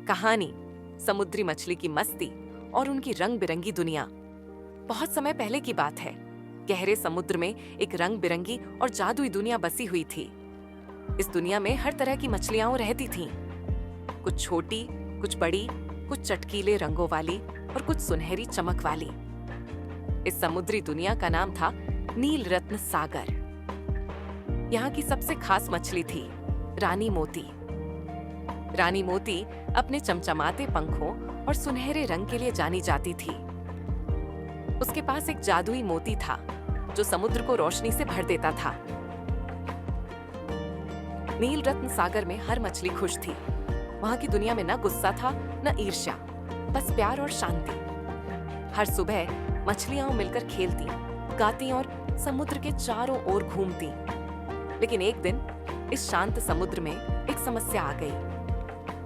कहानी समुद्री मछली की मस्ती और उनकी रंग बिरंगी दुनिया। बहुत समय पहले की बात है। गहरे समुद्र में एक रंग बिरंगी और जादुई दुनिया बसी हुई थी। इस दुनिया में हर तरह की मछलियां रहती थीं। कुछ छोटी, कुछ बड़ी, कुछ चटकीले रंगों वाली और कुछ सुनहरी चमक वाली। इस समुद्री दुनिया का नाम था नील रत्न सागर। यहाँ की सबसे खास मछली थी रानी मोती। रानी मोती अपने चमचमाते पंखों और सुनहरे रंग के लिए जानी जाती थी। उसके पास एक जादुई मोती था जो समुद्र को रोशनी से भर देता था। नील रत्न सागर में हर मछली खुश थी। वहां की दुनिया में न गुस्सा था न ईर्ष्या, बस प्यार और शांति। हर सुबह मछलियां मिलकर खेलती, गाती और समुद्र के चारों ओर घूमती। लेकिन एक दिन इस शांत समुद्र में एक समस्या आ गई।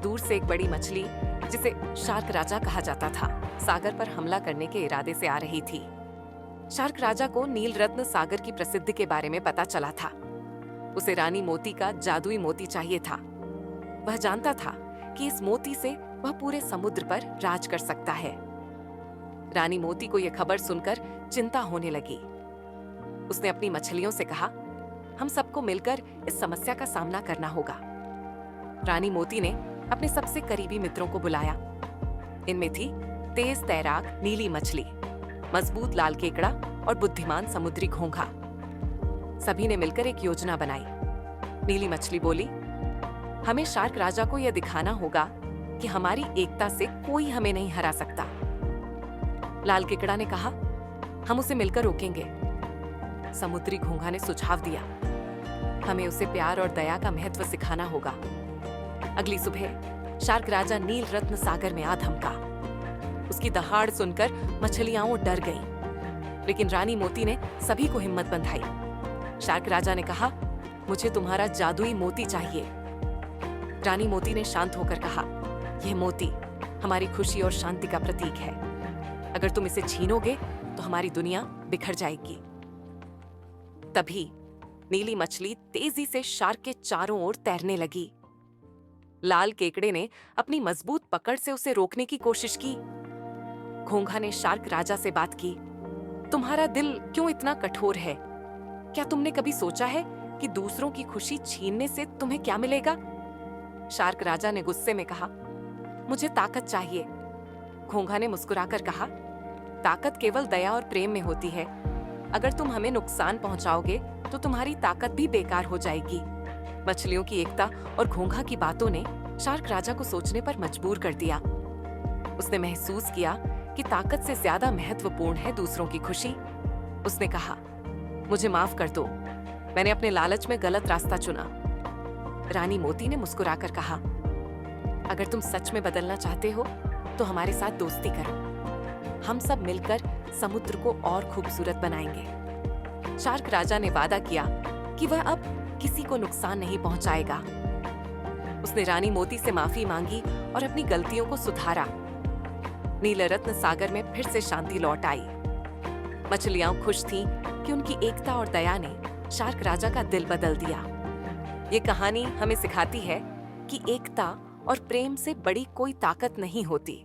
दूर से एक बड़ी मछली, जिसे शार्क राजा कहा जाता था, सागर पर हमला करने के इरादे से आ रही थी। शार्क राजा को नील रत्न सागर की प्रसिद्धि के बारे में पता चला था। उसे रानी मोती का जादुई मोती चाहिए था। वह जानता था कि इस मोती से वह पूरे समुद्र पर राज कर सकता है। रानी मोती को यह खबर सुनकर चिंता होने लगी। उसने अपनी मछलियों से कहा, हम सबको मिलकर इस समस्या का सामना करना होगा। रानी मोती ने अपने सबसे करीबी मित्रों को बुलाया। इनमें थी तेज तैराक नीली मछली, मजबूत लाल केकड़ा और बुद्धिमान समुद्री घोंघा। सभी ने मिलकर एक योजना बनाई। नीली मछली बोली, हमें शार्क राजा को यह दिखाना होगा कि हमारी एकता से कोई हमें नहीं हरा सकता। लाल केकड़ा ने कहा, हम उसे मिलकर रोकेंगे। समुद्री घोंघा ने सुझाव दिया, हमें उसे प्यार और दया का महत्व सिखाना होगा। अगली सुबह शार्क राजा नील रत्न सागर में आ धमका। उसकी दहाड़ सुनकर मछलियां डर गईं। लेकिन रानी मोती ने सभी को हिम्मत बंधाई। शार्क राजा ने कहा, मुझे तुम्हारा जादुई मोती चाहिए। रानी मोती ने शांत होकर कहा, यह मोती हमारी खुशी और शांति का प्रतीक है। अगर तुम इसे छीनोगे तो हमारी दुनिया बिखर जाएगी। तभी नीली मछली तेजी से शार्क के चारों ओर तैरने लगी। लाल केकड़े ने अपनी मजबूत पकड़ से उसे रोकने की कोशिश की। घोंघा ने शार्क राजा से बात की, तुम्हारा दिल क्यों इतना कठोर है? क्या तुमने कभी सोचा है कि दूसरों की खुशी छीनने से तुम्हें क्या मिलेगा? शार्क राजा ने गुस्से में कहा, मुझे ताकत चाहिए। घोंघा ने मुस्कुराकर कहा, ताकत केवल दया और प्रेम में होती है। अगर तुम हमें नुकसान पहुंचाओगे तो तुम्हारी ताकत भी बेकार हो जाएगी। मछलियों की एकता और घोंघा की बातों ने शार्क राजा को सोचने पर मजबूर कर दिया। उसने महसूस किया कि ताकत से ज्यादा महत्वपूर्ण है दूसरों की खुशी। उसने कहा, मुझे माफ कर दो, मैंने अपने लालच में गलत रास्ता चुना। रानी मोती ने मुस्कुराकर कहा, अगर तुम सच में बदलना चाहते हो तो हमारे साथ दोस्ती करो। हम सब मिलकर समुद्र को और खूबसूरत बनाएंगे। शार्क राजा ने वादा किया कि वह अब किसी को नुकसान नहीं पहुंचाएगा। उसने रानी मोती से माफी मांगी और अपनी गलतियों को सुधारा। नील रत्न सागर में फिर से शांति लौट आई। मछलियां खुश थीं कि उनकी एकता और दया ने शार्क राजा का दिल बदल दिया। ये कहानी हमें सिखाती है कि एकता और प्रेम से बड़ी कोई ताकत नहीं होती।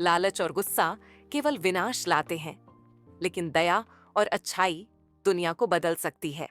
लालच और गुस्सा केवल विनाश लाते हैं, लेकिन दया और अच्छाई दुनिया को बदल सकती है।